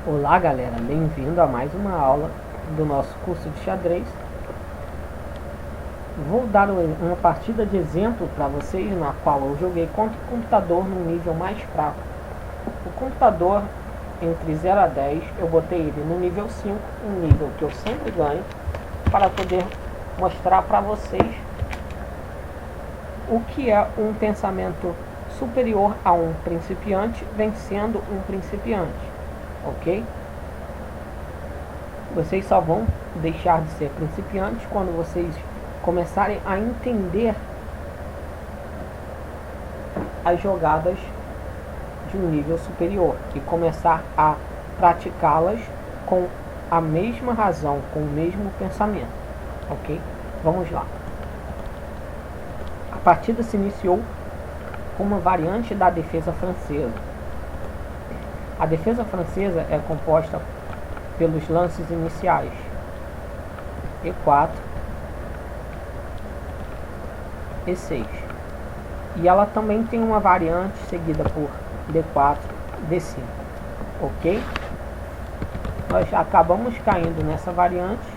Olá galera, bem-vindo a mais uma aula do nosso curso de xadrez. Vou dar uma partida de exemplo para vocês, na qual eu joguei contra o computador num nível mais fraco. O computador, entre 0 a 10, eu botei ele no nível 5, um nível que eu sempre ganho, para poder mostrar para vocês o que é um pensamento superior a um principiante vencendo um principiante. Ok? Vocês só vão deixar de ser principiantes quando vocês começarem a entender as jogadas de um nível superior e começar a praticá-las com a mesma razão, com o mesmo pensamento. Ok? Vamos lá. A partida se iniciou com uma variante da defesa francesa. A defesa francesa é composta pelos lances iniciais E4, E6. E ela também tem uma variante seguida por D4, D5. Ok? Nós acabamos caindo nessa variante,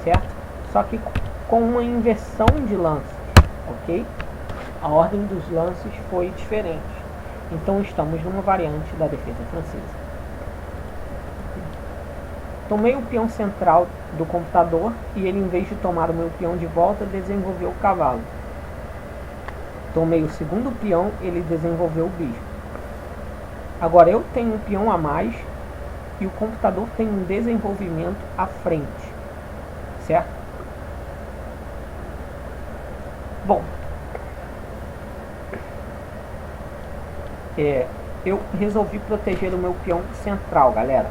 certo? Só que com uma inversão de lances, ok? A ordem dos lances foi diferente. Então estamos numa variante da defesa francesa. Tomei o peão central do computador e ele, em vez de tomar o meu peão de volta, desenvolveu o cavalo. Tomei o segundo peão, ele desenvolveu o bispo. Agora eu tenho um peão a mais e o computador tem um desenvolvimento à frente, certo? Bom, eu resolvi proteger o meu peão central, galera.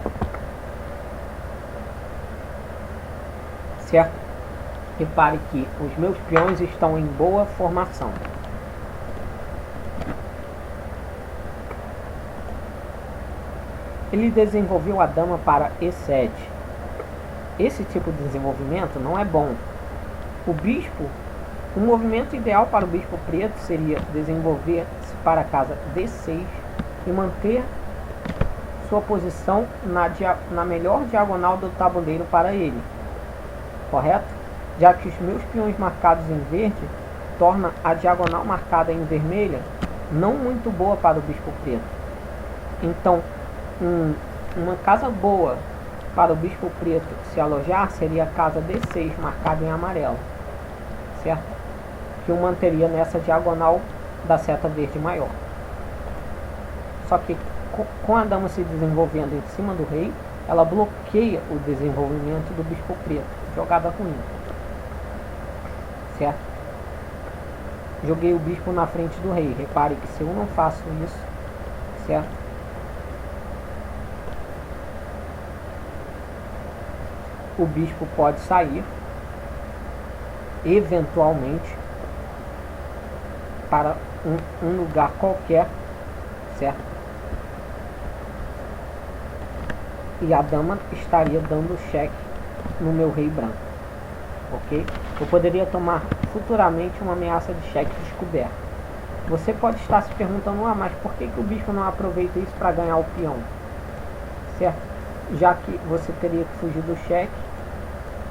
Certo? Repare que os meus peões estão em boa formação. Ele desenvolveu a dama para E7. Esse tipo de desenvolvimento não é bom. O movimento ideal para o bispo preto seria desenvolver-se para a casa D6 e manter sua posição na melhor diagonal do tabuleiro para ele. Correto? Já que os meus peões marcados em verde torna a diagonal marcada em vermelha não muito boa para o bispo preto. Então, uma casa boa para o bispo preto se alojar seria a casa D6 marcada em amarelo, certo? Que o manteria nessa diagonal da seta verde maior. Só que com a dama se desenvolvendo em cima do rei, ela bloqueia o desenvolvimento do bispo preto. Jogada ruim, certo? Joguei o bispo na frente do rei. Repare que se eu não faço isso, certo? O bispo pode sair eventualmente para um lugar qualquer, certo? E a dama estaria dando cheque no meu rei branco, ok? Eu poderia tomar futuramente uma ameaça de cheque descoberto. Você pode estar se perguntando, mas por que o bispo não aproveita isso para ganhar o peão? Certo? Já que você teria que fugir do cheque,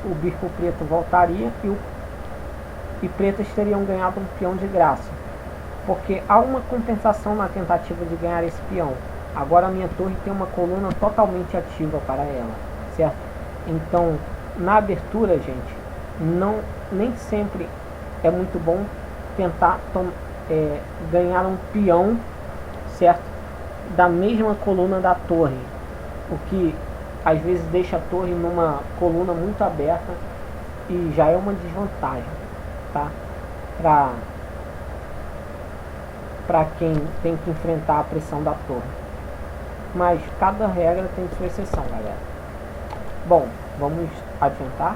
o bispo preto voltaria e pretas teriam ganhado um peão de graça, porque há uma compensação na tentativa de ganhar esse peão. Agora a minha torre tem uma coluna totalmente ativa para ela, certo? Então, na abertura, gente, nem sempre é muito bom tentar ganhar um peão, certo? Da mesma coluna da torre, o que às vezes deixa a torre numa coluna muito aberta e já é uma desvantagem, tá? Para quem tem que enfrentar a pressão da torre. Mas cada regra tem sua exceção, galera. Bom, vamos adiantar.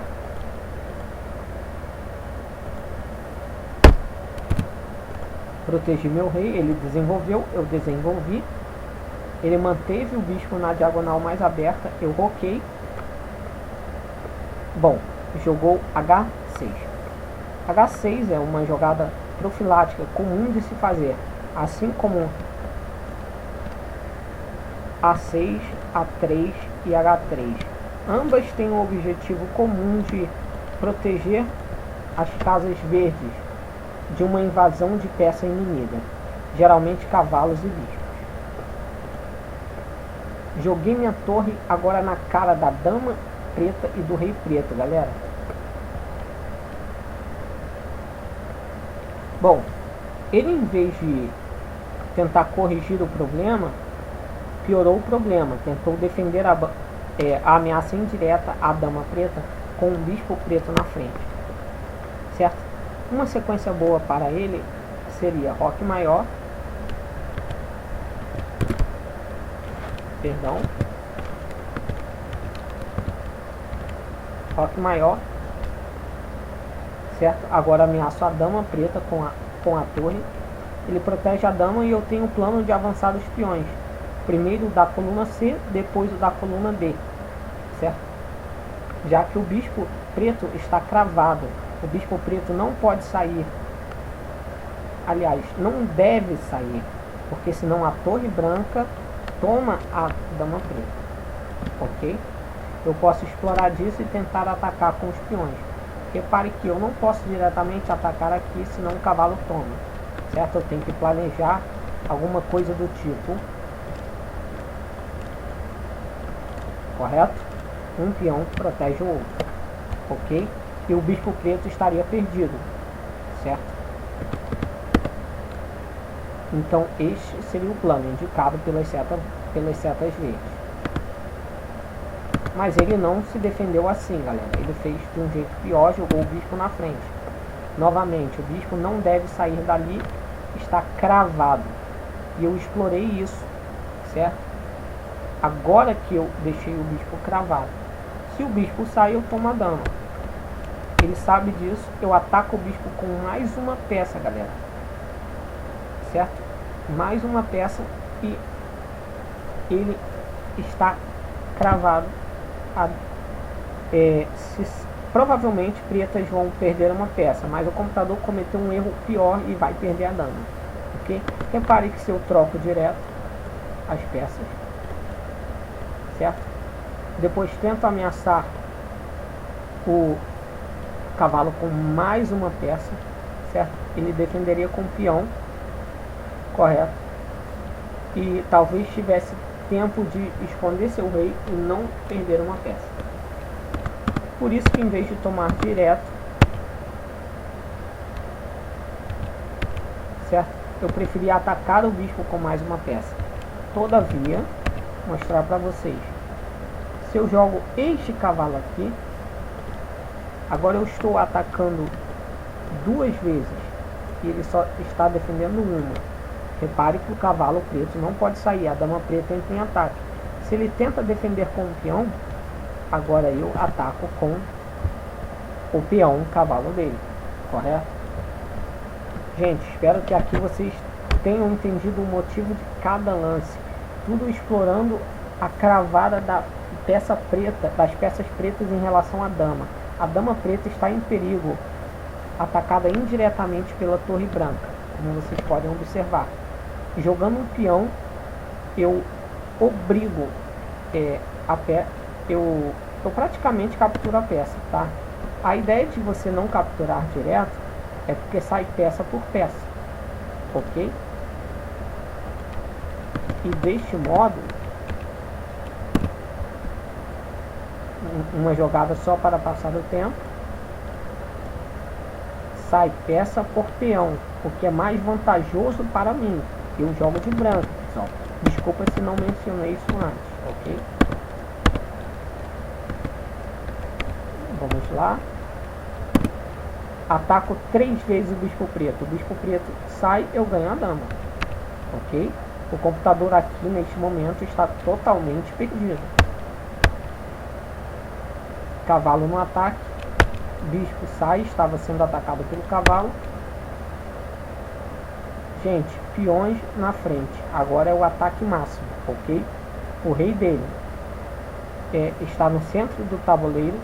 Protegi meu rei, ele desenvolveu, eu desenvolvi. Ele manteve o bispo na diagonal mais aberta, eu roquei. Bom, jogou H6. H6 é uma jogada profilática comum de se fazer, assim como A6, A3 e H3. Ambas têm o objetivo comum de proteger as casas verdes de uma invasão de peça inimiga, geralmente cavalos e bispos. Joguei minha torre agora na cara da dama preta e do rei preto, galera. Bom, ele, em vez de tentar corrigir o problema, piorou o problema. Tentou defender a ameaça indireta à dama preta com um bispo preto na frente, certo? Uma sequência boa para ele seria roque maior, roque maior, certo? Agora ameaço a dama preta com a torre. Ele protege a dama e eu tenho o plano de avançar os peões. Primeiro da coluna C, depois o da coluna D, certo? Já que o bispo preto está cravado, o bispo preto não pode sair. Aliás, não deve sair, porque senão a torre branca toma a dama preta, ok? Eu posso explorar disso e tentar atacar com os peões. Repare que eu não posso diretamente atacar aqui, senão o cavalo toma, certo? Eu tenho que planejar alguma coisa do tipo, correto? Um peão protege o outro, ok? E o bispo preto estaria perdido, certo? Então este seria o plano indicado pelas setas verdes. Mas ele não se defendeu assim, galera. Ele fez de um jeito pior, jogou o bispo na frente. Novamente, o bispo não deve sair dali, está cravado. E eu explorei isso, certo? Agora que eu deixei o bispo cravado. Se o bispo sair, eu tomo a dama. Ele sabe disso, eu ataco o bispo com mais uma peça, galera. Certo? Mais uma peça e ele está cravado. Provavelmente pretas vão perder uma peça, mas o computador cometeu um erro pior e vai perder a dama, ok? Repare que se eu troco direto as peças, certo? Depois tento ameaçar o cavalo com mais uma peça, certo? Ele defenderia com o peão, correto? E talvez tivesse tempo de esconder seu rei e não perder uma peça. Por isso que, em vez de tomar direto, certo? Eu preferi atacar o bispo com mais uma peça. Todavia, vou mostrar para vocês. Se eu jogo este cavalo aqui, agora eu estou atacando duas vezes e ele só está defendendo uma. Repare que o cavalo preto não pode sair, a dama preta entra em ataque. Se ele tenta defender com o peão, agora eu ataco com o peão, cavalo dele, correto? Gente, espero que aqui vocês tenham entendido o motivo de cada lance. Tudo explorando a cravada da peça preta, das peças pretas em relação à dama. A dama preta está em perigo, atacada indiretamente pela torre branca, como vocês podem observar. Jogando um peão, eu obrigo eu praticamente capturo a peça, tá? A ideia de você não capturar direto é porque sai peça por peça, ok? E deste modo, uma jogada só para passar o tempo, sai peça por peão, o que é mais vantajoso para mim. Eu jogo de branco, pessoal. Desculpa se não mencionei isso antes, ok? Vamos lá. Ataco 3 vezes o bispo preto. O bispo preto sai, eu ganho a dama, ok? O computador aqui neste momento está totalmente perdido. Cavalo no ataque. Bispo sai, estava sendo atacado pelo cavalo. Gente, peões na frente. Agora é o ataque máximo, ok? O rei dele está no centro do tabuleiro.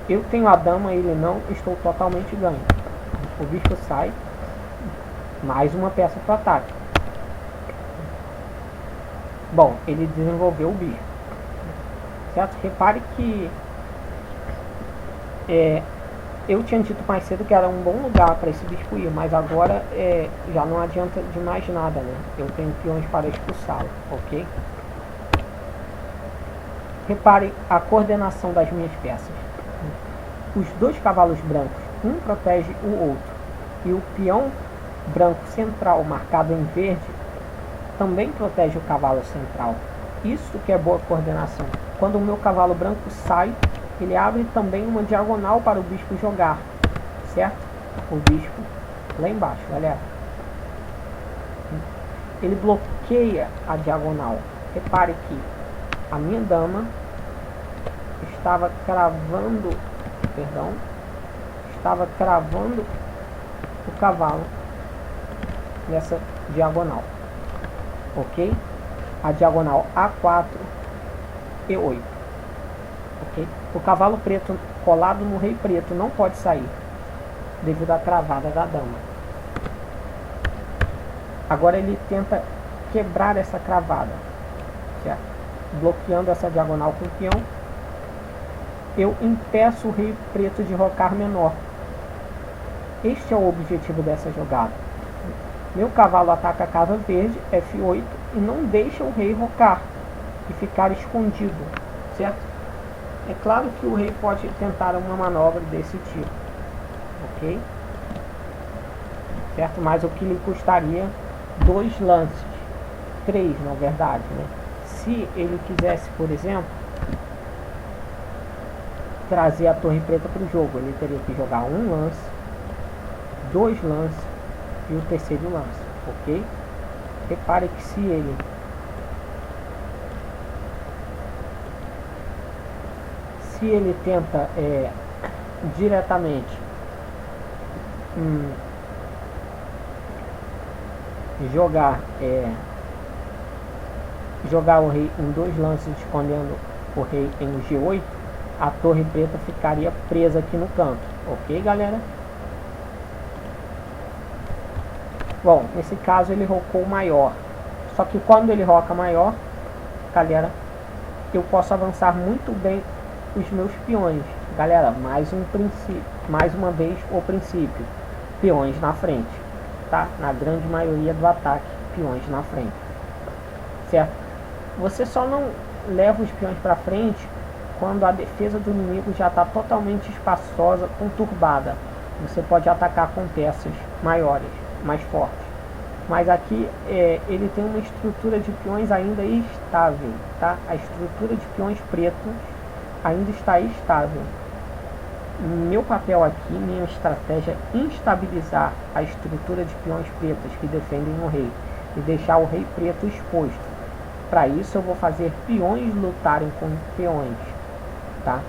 Eu tenho a dama, ele não. Estou totalmente ganho. O bispo sai. Mais uma peça para o ataque. Bom, ele desenvolveu o bicho, certo? Repare que eu tinha dito mais cedo que era um bom lugar para esse bispo ir, mas agora já não adianta de mais nada, né? Eu tenho peões para expulsá-lo, ok? Repare a coordenação das minhas peças. Os dois cavalos brancos, um protege o outro, e o peão branco central marcado em verde também protege o cavalo central. Isso que é boa coordenação. Quando o meu cavalo branco sai, ele abre também uma diagonal para o bispo jogar, certo? O bispo lá embaixo, galera. Ele bloqueia a diagonal. Repare que a minha dama estava cravando o cavalo nessa diagonal, ok? A diagonal A4 e 8, ok? O cavalo preto colado no rei preto não pode sair devido à cravada da dama. Agora ele tenta quebrar essa cravada, certo? Bloqueando essa diagonal com o peão, eu impeço o rei preto de rocar menor. Este é o objetivo dessa jogada. Meu cavalo ataca a casa verde, F8, e não deixa o rei rocar e ficar escondido, certo? É claro que o rei pode tentar uma manobra desse tipo, ok? Certo? Mas o que lhe custaria 2 lances, 3 na verdade, né? Se ele quisesse, por exemplo, trazer a torre preta para o jogo, ele teria que jogar 1 lance, 2 lances e o terceiro lance, ok? Repare que se ele tenta diretamente jogar o rei em 2 lances, escondendo o rei em G8, a torre preta ficaria presa aqui no canto, ok, galera? Bom, nesse caso ele rocou maior, só que quando ele roca maior, galera, eu posso avançar muito bem os meus peões. Galera, mais uma vez o princípio, peões na frente, tá? Na grande maioria do ataque, peões na frente, certo? Você só não leva os peões para frente quando a defesa do inimigo já está totalmente espaçosa, conturbada. Você pode atacar com peças maiores, mais fortes. Mas aqui ele tem uma estrutura de peões ainda estável, tá? A estrutura de peões pretos ainda está estável. Meu papel aqui, minha estratégia é instabilizar a estrutura de peões pretos que defendem o rei e deixar o rei preto exposto. Para isso eu vou fazer peões lutarem com peões, tá?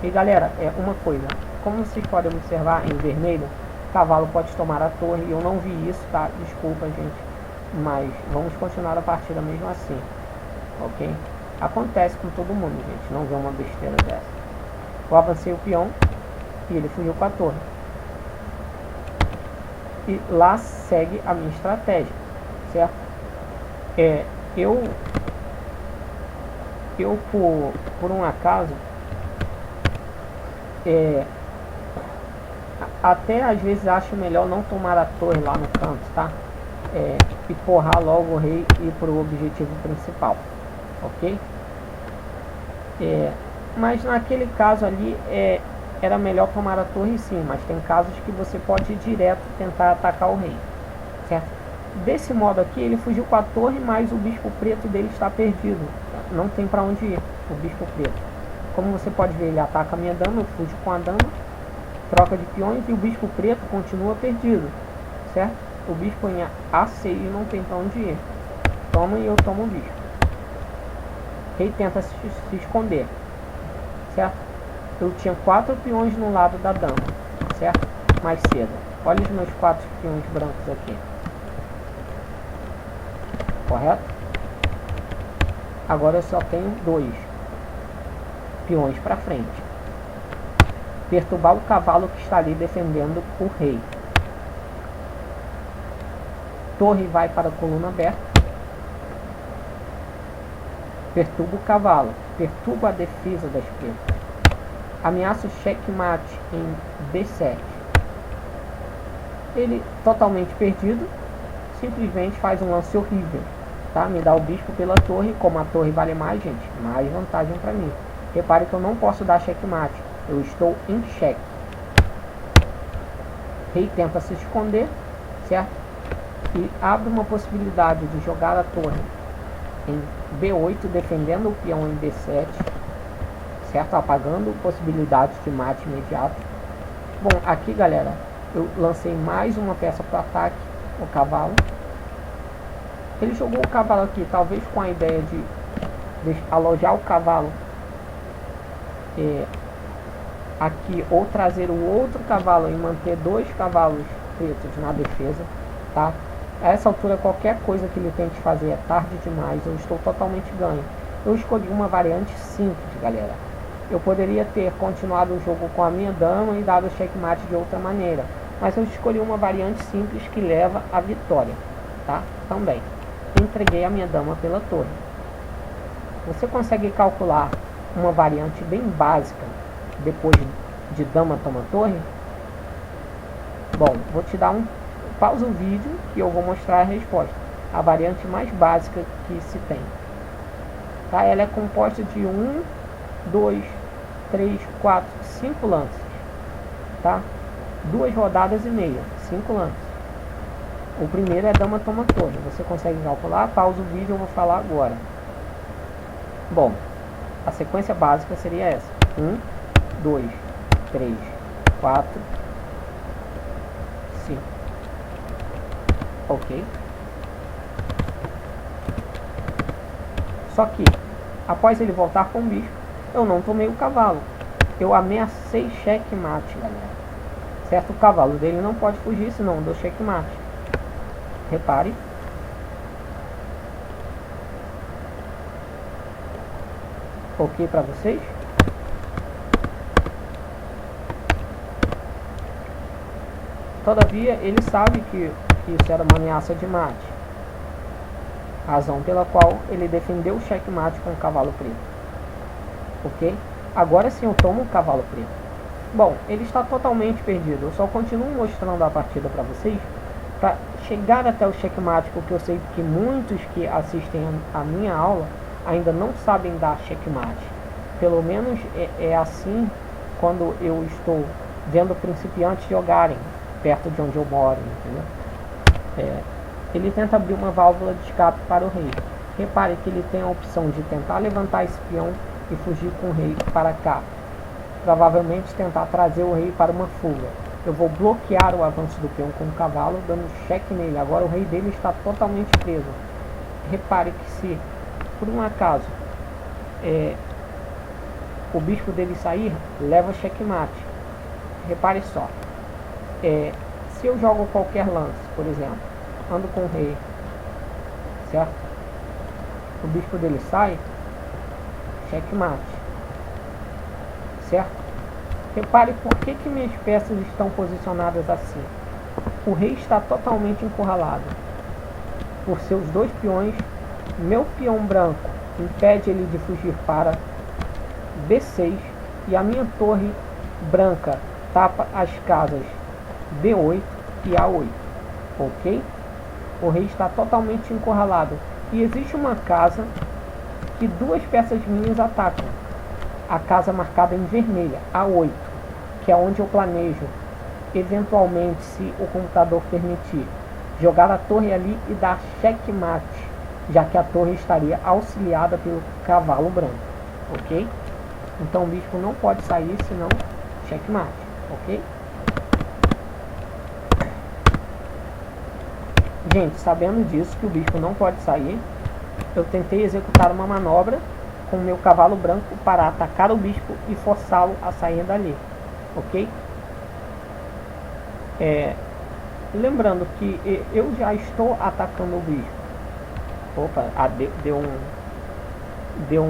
E galera, uma coisa, como vocês podem observar em vermelho, o cavalo pode tomar a torre, eu não vi isso, tá? Desculpa, gente, mas vamos continuar a partida mesmo assim, ok? Acontece com todo mundo, gente, não vê uma besteira dessa. Eu avancei o peão e ele fugiu com a torre. E lá segue a minha estratégia, certo? Eu por um acaso, até às vezes acho melhor não tomar a torre lá no canto, tá? E porrar logo o rei e ir para o objetivo principal, ok? Mas naquele caso ali era melhor tomar a torre sim, mas tem casos que você pode ir direto tentar atacar o rei, certo? Desse modo aqui ele fugiu com a torre, mas o bispo preto dele está perdido, não tem para onde ir o bispo preto. Como você pode ver, ele ataca a minha dama, eu fujo com a dama, troca de peões e o bispo preto continua perdido, certo? O bispo em A6 não tem para onde ir, toma e eu tomo o bispo. O rei tenta se esconder, certo? Eu tinha 4 peões no lado da dama, certo? Mais cedo. Olha os meus 4 peões brancos aqui. Correto? Agora eu só tenho 2 peões para frente. Perturbar o cavalo que está ali defendendo o rei. Torre vai para a coluna aberta. perturba o cavalo, perturba a defesa das pretas. Ameaça o checkmate em B7. Ele, totalmente perdido, simplesmente faz um lance horrível, tá? Me dá o bispo pela torre. Como a torre vale mais, gente, mais vantagem para mim. Repare que eu não posso dar checkmate, eu estou em cheque. Rei tenta se esconder, certo? E abre uma possibilidade de jogar a torre em B8, defendendo o peão em B7, certo? Apagando possibilidades de mate imediato. Bom, aqui, galera, eu lancei mais uma peça para o ataque, o cavalo. Ele jogou o cavalo aqui, talvez com a ideia de alojar o cavalo aqui, ou trazer o outro cavalo e manter 2 cavalos pretos na defesa, tá? A essa altura, qualquer coisa que ele tente fazer é tarde demais. Eu estou totalmente ganho. Eu escolhi uma variante simples, galera. Eu poderia ter continuado o jogo com a minha dama e dado o checkmate de outra maneira, mas eu escolhi uma variante simples que leva à vitória, tá? Também entreguei a minha dama pela torre. Você consegue calcular uma variante bem básica depois de dama toma torre? Bom, vou te dar pausa o vídeo que eu vou mostrar a resposta. A variante mais básica que se tem, tá? Ela é composta de 1, 2, 3, 4, 5 lances, tá? 2 rodadas e meia, 5 lances. O primeiro é dama toma torre. Você consegue calcular? Pausa o vídeo, eu vou falar agora. Bom, a sequência básica seria essa: 1, 2, 3, 4, 5. Ok? Só que, após ele voltar com o bicho, eu não tomei o cavalo. Eu ameacei checkmate, galera. Certo? O cavalo dele não pode fugir, senão eu dou checkmate. Repare. Ok para vocês? Todavia, ele sabe que isso era uma ameaça de mate. Razão pela qual ele defendeu o checkmate com o cavalo preto. Ok? Agora sim eu tomo o cavalo preto. Bom, ele está totalmente perdido. Eu só continuo mostrando a partida para vocês, para chegar até o checkmate, porque eu sei que muitos que assistem a minha aula ainda não sabem dar checkmate. Pelo menos é assim quando eu estou vendo principiantes jogarem perto de onde eu moro, entendeu? Ele tenta abrir uma válvula de escape para o rei. Repare que ele tem a opção de tentar levantar esse peão e fugir com o rei para cá. Provavelmente tentar trazer o rei para uma fuga. Eu vou bloquear o avanço do peão com o cavalo, dando cheque nele. Agora o rei dele está totalmente preso. Repare que se, por um acaso, o bispo dele sair, leva checkmate. Repare só. Se eu jogo qualquer lance, por exemplo, ando com o rei, certo? O bispo dele sai, checkmate, certo? Repare por que minhas peças estão posicionadas assim. O rei está totalmente encurralado por seus 2 peões. Meu peão branco impede ele de fugir para B6 e a minha torre branca tapa as casas B8 e A8. Ok? O rei está totalmente encurralado. E existe uma casa que 2 peças minhas atacam. A casa marcada em vermelha, A8, que é onde eu planejo, eventualmente, se o computador permitir, jogar a torre ali e dar checkmate, já que a torre estaria auxiliada pelo cavalo branco. Ok? Então o bispo não pode sair, senão checkmate. Ok? Gente, sabendo disso, que o bispo não pode sair, eu tentei executar uma manobra com o meu cavalo branco para atacar o bispo e forçá-lo a sair dali. Ok? Lembrando que eu já estou atacando o bispo. Opa, deu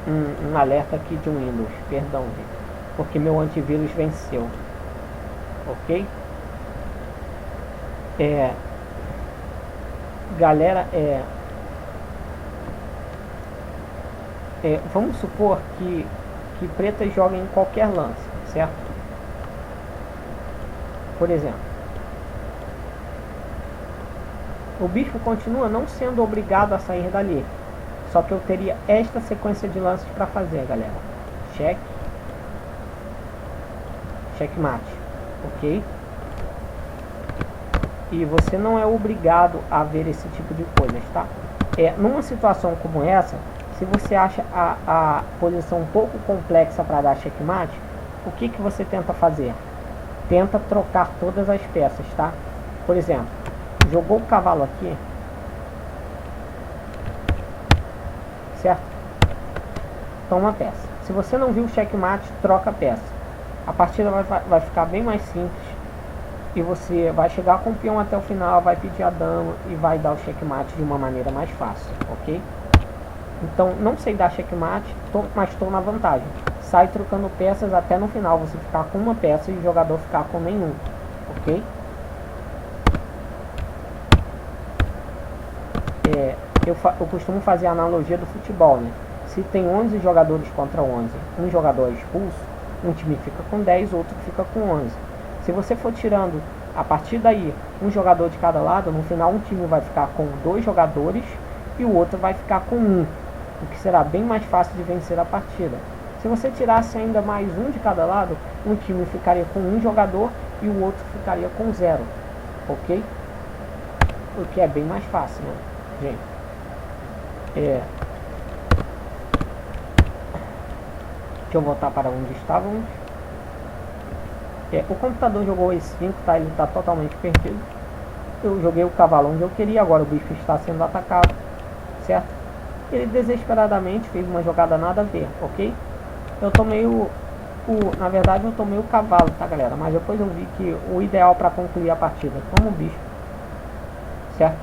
um alerta aqui de um Windows. Perdão, gente, porque meu antivírus venceu. Ok? Galera, vamos supor que pretas joguem em qualquer lance, certo? Por exemplo, o bispo continua não sendo obrigado a sair dali, só que eu teria esta sequência de lances para fazer, galera. Cheque, checkmate, ok? E você não é obrigado a ver esse tipo de coisas, tá? Numa situação como essa, se você acha a posição um pouco complexa para dar checkmate, o que você tenta fazer? Tenta trocar todas as peças, tá? Por exemplo, jogou o cavalo aqui, certo? Toma a peça. Se você não viu o checkmate, troca a peça. A partida vai ficar bem mais simples e você vai chegar com o peão até o final, vai pedir a dama e vai dar o checkmate de uma maneira mais fácil, ok? Então, não sei dar checkmate, mas estou na vantagem. Sai trocando peças até no final você ficar com uma peça e o jogador ficar com nenhum, ok? Eu costumo fazer a analogia do futebol, né? Se tem 11 jogadores contra 11, um jogador é expulso, um time fica com 10, outro fica com 11. Se você for tirando a partir daí um jogador de cada lado, no final um time vai ficar com 2 jogadores e o outro vai ficar com 1, o que será bem mais fácil de vencer a partida. Se você tirasse ainda mais um de cada lado, um time ficaria com 1 jogador e o outro ficaria com 0, ok? O que é bem mais fácil, né, gente? Deixa eu voltar para onde estávamos. O computador jogou E5, tá? Ele está totalmente perdido. Eu joguei o cavalo onde eu queria, agora o bicho está sendo atacado, certo? Ele desesperadamente fez uma jogada nada a ver, ok? Eu tomei na verdade eu tomei o cavalo, tá, galera? Mas depois eu vi que o ideal para concluir a partida toma o bicho, certo?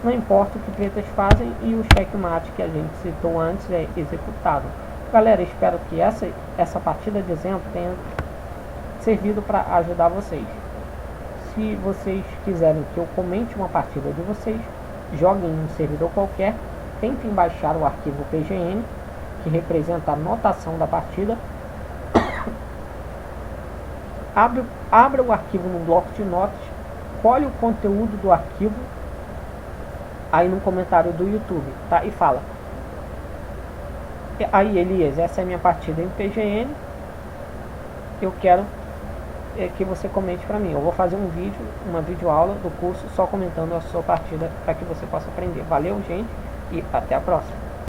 Não importa o que pretas fazem e o checkmate que a gente citou antes é executado. Galera, espero que essa partida de exemplo tenha servido para ajudar vocês. Se vocês quiserem que eu comente uma partida de vocês, joguem em um servidor qualquer, tentem baixar o arquivo PGN, que representa a notação da partida. Abra o arquivo no bloco de notas, colhe o conteúdo do arquivo aí no comentário do YouTube, tá? E fala: aí, Elias, essa é a minha partida em PGN, eu quero que você comente para mim. Eu vou fazer uma videoaula do curso só comentando a sua partida para que você possa aprender. Valeu, gente, e até a próxima.